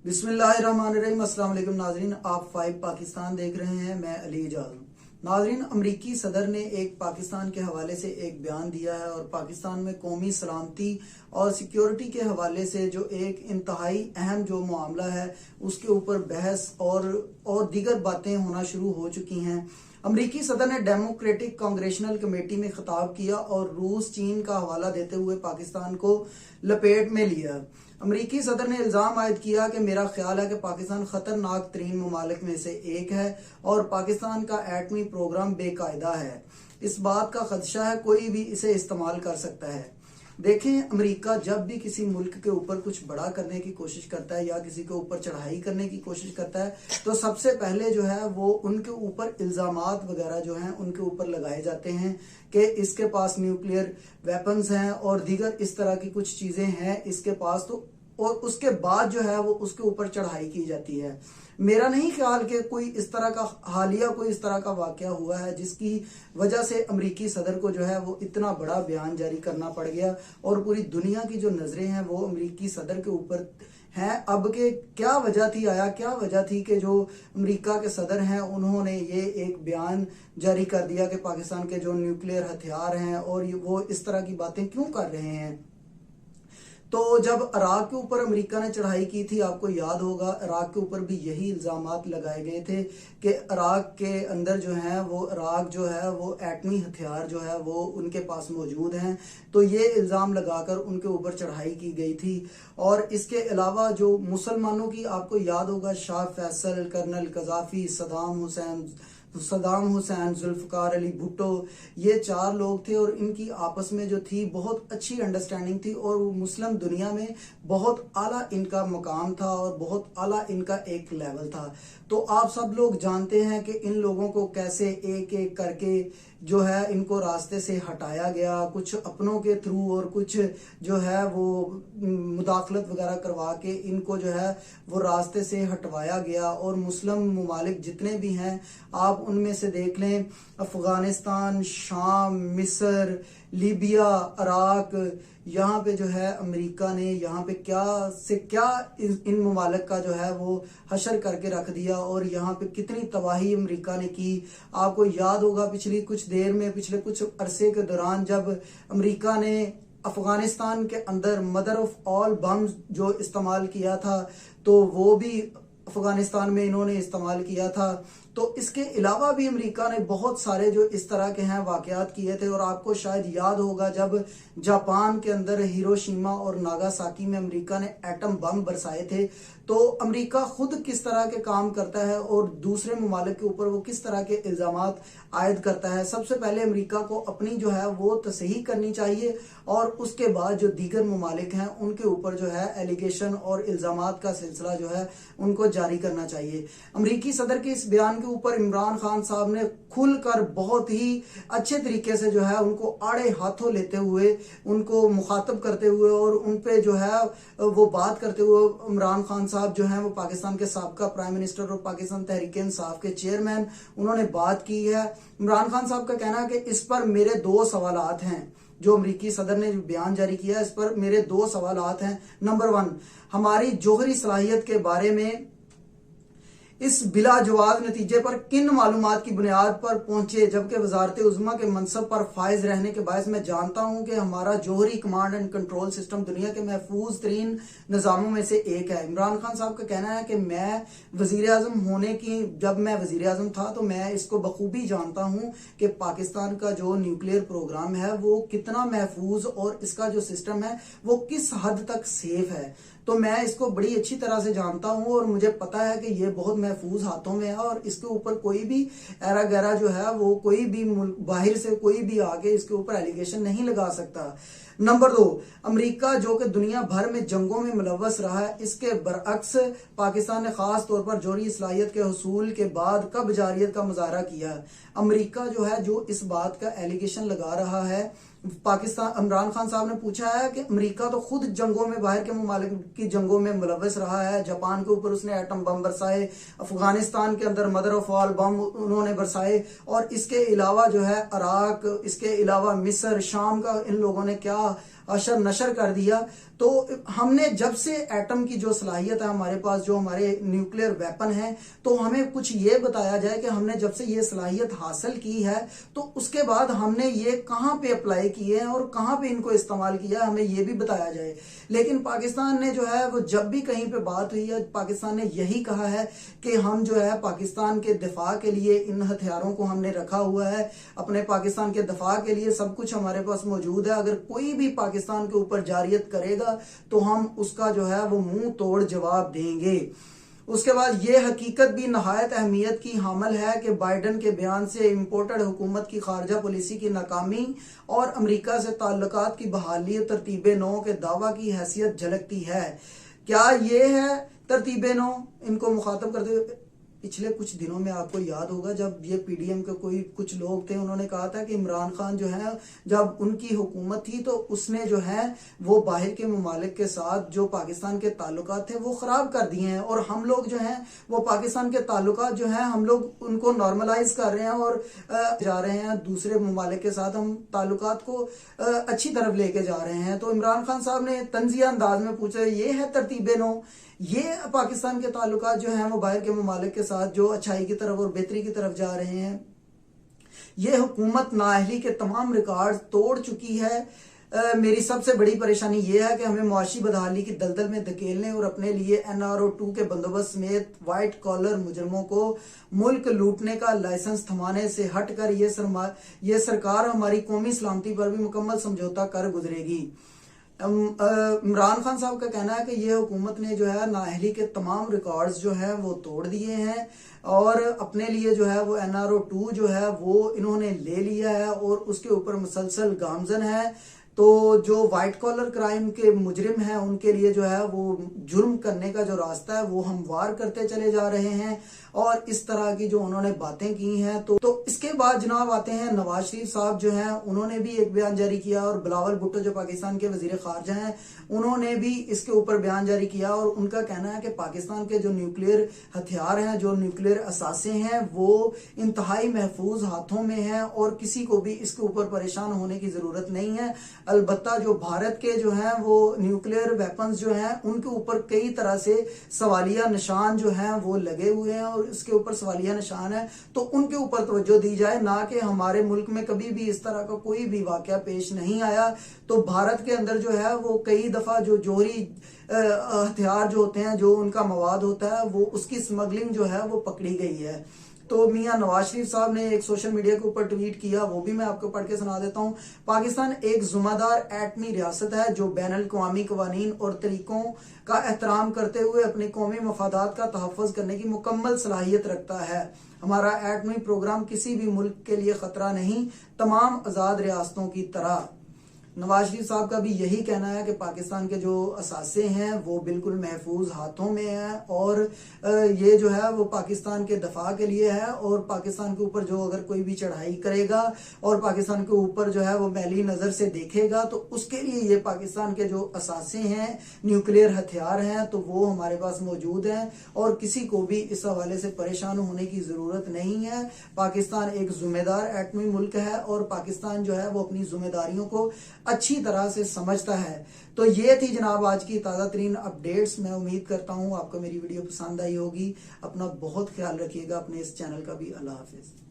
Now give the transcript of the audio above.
बिस्मिल्लाहिर्रहमानिर्रहीम। अस्सलाम वालेकुम नाजरीन, आप 5 पाकिस्तान देख रहे हैं। मैं अली इजाज़। नाजरीन, अमरीकी सदर ने एक पाकिस्तान के हवाले से एक बयान दिया है और पाकिस्तान में कौमी सलामती और सिक्योरिटी के हवाले से जो एक इंतहाई अहम जो मामला है उसके ऊपर बहस और दीगर बातें होना शुरू हो चुकी हैं। अमरीकी सदर ने डेमोक्रेटिक कांग्रेशनल कमेटी में खिताब किया और रूस चीन का हवाला देते हुए पाकिस्तान को लपेट में लिया। अमरीकी सदर ने इल्ज़ाम आयद किया कि मेरा ख्याल है कि पाकिस्तान खतरनाक तरीन ममालिक में से एक है और पाकिस्तान का एटमी प्रोग्राम बेकायदा है। इस बात का खदशा है, कोई भी इसे इस्तेमाल कर सकता है। देखें, अमेरिका जब भी किसी मुल्क के ऊपर कुछ बड़ा करने की कोशिश करता है या किसी के ऊपर चढ़ाई करने की कोशिश करता है तो सबसे पहले जो है वो उनके ऊपर इल्जामात वगैरह जो हैं उनके ऊपर लगाए जाते हैं कि इसके पास न्यूक्लियर वेपन्स हैं और दीगर इस तरह की कुछ चीजें हैं इसके पास, तो और उसके बाद जो है वो उसके ऊपर चढ़ाई की जाती है। मेरा नहीं ख्याल कि कोई इस तरह का हालिया कोई इस तरह का वाकया हुआ है जिसकी वजह से अमरीकी सदर को जो है वो इतना बड़ा बयान जारी करना पड़ गया और पूरी दुनिया की जो नजरें हैं वो अमरीकी सदर के ऊपर हैं। अब के क्या वजह थी, क्या वजह थी कि जो अमेरिका के सदर हैं उन्होंने ये एक बयान जारी कर दिया कि पाकिस्तान के जो न्यूक्लियर हथियार हैं और वो इस तरह की बातें क्यों कर रहे हैं। तो जब इराक के ऊपर अमेरिका ने चढ़ाई की थी, आपको याद होगा, इराक के ऊपर भी यही इल्जामात लगाए गए थे कि इराक के अंदर जो है वो इराक जो है वो एटमी हथियार जो है वो उनके पास मौजूद हैं। तो ये इल्ज़ाम लगाकर उनके ऊपर चढ़ाई की गई थी। और इसके अलावा जो मुसलमानों की, आपको याद होगा, शाह फैसल, कर्नल कजाफी, सदाम हुसैन, जुल्फकार अली भुट्टो, ये 4 लोग थे और इनकी आपस में जो थी बहुत अच्छी अंडरस्टैंडिंग थी और मुस्लिम दुनिया में बहुत आला इनका मकाम था और बहुत आला इनका एक लेवल था। तो आप सब लोग जानते हैं कि इन लोगों को कैसे एक एक करके जो है इनको रास्ते से हटाया गया, कुछ अपनों के थ्रू और कुछ जो है वो मुदाखलत वगैरह करवा के इनको जो है वो रास्ते से हटवाया गया। और मुस्लिम ममालिक जितने भी हैं आप उनमें से देख लें, अफगानिस्तान, शाम, मिस्र, लीबिया, इराक, यहाँ पे जो है अमेरिका ने यहाँ पे क्या इन ममालिक का जो है वो हशर करके रख दिया और यहाँ पे कितनी तबाही अमेरिका ने की। आपको याद होगा पिछले कुछ अरसे के दौरान जब अमेरिका ने अफगानिस्तान के अंदर मदर ऑफ ऑल बम्स जो इस्तेमाल किया था तो वो भी अफगानिस्तान में इन्होंने इस्तेमाल किया था। तो इसके अलावा भी अमेरिका ने बहुत सारे जो इस तरह के हैं वाकयात किए थे। और आपको शायद याद होगा जब जापान के अंदर हिरोशिमा और नागासाकी में अमेरिका ने एटम बम बरसाए थे, तो अमेरिका खुद किस तरह के काम करता है और दूसरे ममालिक के ऊपर वो किस तरह के इल्जामात आयद करता है। सबसे पहले अमेरिका को अपनी जो है वो तसहीह करनी चाहिए और उसके बाद जो दीगर ममालिक हैं उनके ऊपर जो है एलिगेशन और इल्जामात का सिलसिला जो है उनको जारी करना चाहिए। अमरीकी सदर के इस बयान के ऊपर इमरान खान साहब ने खुलकर बहुत ही अच्छे तरीके से जो है उनको आड़े हाथों लेते हुए, उनको मुखातब करते हुए और उन पे जो है वो बात करते हुए, इमरान खान साहब जो हैं वो पाकिस्तान के साबका प्राइम मिनिस्टर और पाकिस्तान तहरीक इंसाफ के चेयरमैन, उन्होंने बात की है। इमरान खान साहब का कहना है कि इस पर मेरे 2 सवालात हैं। जो अमरीकी सदर ने बयान जारी किया इस पर मेरे 2 सवालात हैं। नंबर 1, हमारी जोहरी सलाहियत के बारे में इस बिला जवाब नतीजे पर किन मालूमात की बुनियाद पर पहुंचे, जबकि वजारत उज़्मा के मनसब पर फायज रहने के बायस मैं जानता हूं कि हमारा जोहरी कमांड एंड कंट्रोल सिस्टम दुनिया के महफूज तरीन निज़ामों में से एक है। इमरान खान साहब का कहना है कि मैं वजीर आजम होने की, जब मैं वजीर आजम था तो मैं इसको बखूबी जानता हूं कि पाकिस्तान का जो न्यूक्लियर प्रोग्राम है वो कितना महफूज और इसका जो सिस्टम है वो किस हद तक सेफ है। तो मैं इसको बड़ी अच्छी तरह से जानता हूं और मुझे पता है कि ये बहुत महफूज हाथों में है और इसके ऊपर कोई भी एरा गैरा जो है वो कोई भी बाहर से कोई भी आके इसके ऊपर एलिगेशन नहीं लगा सकता। नंबर 2, अमेरिका जो कि दुनिया भर में जंगों में मुलव्वस रहा है, इसके बरअक्स पाकिस्तान ने खास तौर पर जोहरी सलाहियत के हुसूल के बाद कब जारियत का मुजाहरा किया। अमेरिका जो है जो इस बात का एलिगेशन लगा रहा है, पाकिस्तान, इमरान खान साहब ने पूछा है कि अमेरिका तो खुद जंगों में, बाहर के ममालिक की जंगों में मुलव्वस रहा है। जापान के ऊपर उसने एटम बम बरसाए, अफगानिस्तान के अंदर मदर ऑफ ऑल बम उन्होंने बरसाए और इसके अलावा जो है इराक, इसके अलावा मिस्र, शाम का इन लोगों ने क्या अशर नशर कर दिया। तो हमने जब से एटम की जो सलाहियत है हमारे पास, जो हमारे न्यूक्लियर वेपन है, तो हमें कुछ ये बताया जाए कि हमने जब से ये सलाहियत हासिल की है तो उसके बाद हमने ये कहां पे अप्लाई किए हैं और कहां पे इनको इस्तेमाल किया है, हमें ये भी बताया जाए। लेकिन पाकिस्तान ने जो है वो जब भी कहीं पे बात हुई है, पाकिस्तान ने यही कहा है कि हम जो है पाकिस्तान के दिफा के लिए इन हथियारों को हमने रखा हुआ है, अपने पाकिस्तान के दिफा के लिए सब कुछ हमारे पास मौजूद है। अगर कोई भी पाकिस्तान के ऊपर जारियत करेगा तो हम उसका जो है वो मुंह तोड़ जवाब देंगे। उसके बाद ये हकीकत भी नहायत अहमियत की हामिल है कि बाइडन के बयान से इम्पोर्टेड हुकूमत की खारजा पॉलिसी की नाकामी और अमेरिका से ताल्लुकात की बहाली तरतीब नौ के दावा की हैसियत झलकती है। क्या ये है तरतीब नौ? इनको मुखातब करते हुए पिछले कुछ दिनों में आपको याद होगा जब ये पीडीएम के कुछ लोग थे, उन्होंने कहा था कि इमरान खान जो है जब उनकी हुकूमत थी तो उसने जो है वो बाहर के ममालिक के साथ जो पाकिस्तान के ताल्लुकात थे वो खराब कर दिए हैं, और हम लोग जो हैं वो पाकिस्तान के ताल्लुकात जो हैं हम लोग उनको नॉर्मलाइज कर रहे हैं और जा रहे हैं दूसरे ममालिक के साथ हम ताल्लुकात को अच्छी तरफ लेके जा रहे हैं। तो इमरान खान साहब ने तंजिया अंदाज में पूछा, ये है तरतीब नौ? ये पाकिस्तान के ताल्लुकात जो हैं वो बाहर के ममालिक के साथ जो अच्छाई की तरफ और बेहतरी की तरफ जा रहे हैं? ये हुकूमत नाअहली के तमाम रिकॉर्ड तोड़ चुकी है। मेरी सबसे बड़ी परेशानी यह है कि हमें मुआशी बदहाली की दलदल में धकेलने और अपने लिए NRO 2 के बंदोबस्त समेत व्हाइट कॉलर मुजरमों को मुल्क लूटने का लाइसेंस थमाने से हटकर ये सरकार हमारी कौमी सलामती पर भी मुकम्मल समझौता कर गुजरेगी। इमरान खान साहब का कहना है कि ये हुकूमत ने जो है नाअहली के तमाम रिकॉर्ड्स जो है वो तोड़ दिए हैं और अपने लिए जो है वो NRO 2 जो है वो इन्होंने ले लिया है और उसके ऊपर मुसलसल गामजन है। तो जो व्हाइट कॉलर क्राइम के मुजरिम हैं उनके लिए जो है वो जुर्म करने का जो रास्ता है वो हमवार करते चले जा रहे हैं, और इस तरह की जो उन्होंने बातें की हैं। तो इसके बाद जनाब आते हैं नवाज शरीफ साहब जो हैं, उन्होंने भी एक बयान जारी किया, और बिलावल भुट्टो जो पाकिस्तान के वजीर खारजा हैं उन्होंने भी इसके ऊपर बयान जारी किया, और उनका कहना है कि पाकिस्तान के जो न्यूक्लियर हथियार हैं, जो न्यूक्लियर असासे हैं, वो इंतहाई महफूज हाथों में हैं और किसी को भी इसके ऊपर परेशान होने की जरूरत नहीं है। अलबत्ता जो भारत के जो हैं वो न्यूक्लियर वेपन्स जो हैं उनके ऊपर कई तरह से सवालिया निशान जो हैं वो लगे हुए हैं, और इसके ऊपर सवालिया निशान है तो उनके ऊपर तवज्जो दी जाए, ना कि हमारे मुल्क में कभी भी इस तरह का कोई भी वाकया पेश नहीं आया। तो भारत के अंदर जो है वो कई दफा जो जोहरी हथियार जो होते हैं, जो उनका मवाद होता है, वो उसकी स्मगलिंग जो है वो पकड़ी गई है। तो मियां नवाज शरीफ साहब ने एक सोशल मीडिया के ऊपर ट्वीट किया, वो भी मैं आपको पढ़ के सुना देता हूं। पाकिस्तान एक जुम्मेदार एटमी रियासत है जो बैनुल अक़वामी कवानीन और तरीकों का एहतराम करते हुए अपने कौमी मफादात का तहफ़्फ़ुज़ करने की मुकम्मल सलाहियत रखता है। हमारा एटमी प्रोग्राम किसी भी मुल्क के लिए खतरा नहीं, तमाम आज़ाद रियासतों की तरह। नवाज शरीफ साहब का भी यही कहना है कि पाकिस्तान के जो असासे हैं वो बिल्कुल महफूज हाथों में है, और ये जो है वो पाकिस्तान के दफा के लिए है, और पाकिस्तान के ऊपर जो अगर कोई भी चढ़ाई करेगा और पाकिस्तान के ऊपर जो है वो मैली नज़र से देखेगा तो उसके लिए ये पाकिस्तान के जो असासे हैं, न्यूक्लियर हथियार हैं, तो वो हमारे पास मौजूद हैं और किसी को भी इस हवाले से परेशान होने की ज़रूरत नहीं है। पाकिस्तान एक जिम्मेदार एटमी मुल्क है और पाकिस्तान जो है वो अपनी जिम्मेदारियों को अच्छी तरह से समझता है। तो ये थी जनाब आज की ताज़ा तरीन अपडेट्स। मैं उम्मीद करता हूँ आपको मेरी वीडियो पसंद आई होगी। अपना बहुत ख्याल रखिएगा, अपने इस चैनल का भी। अल्लाह हाफिज।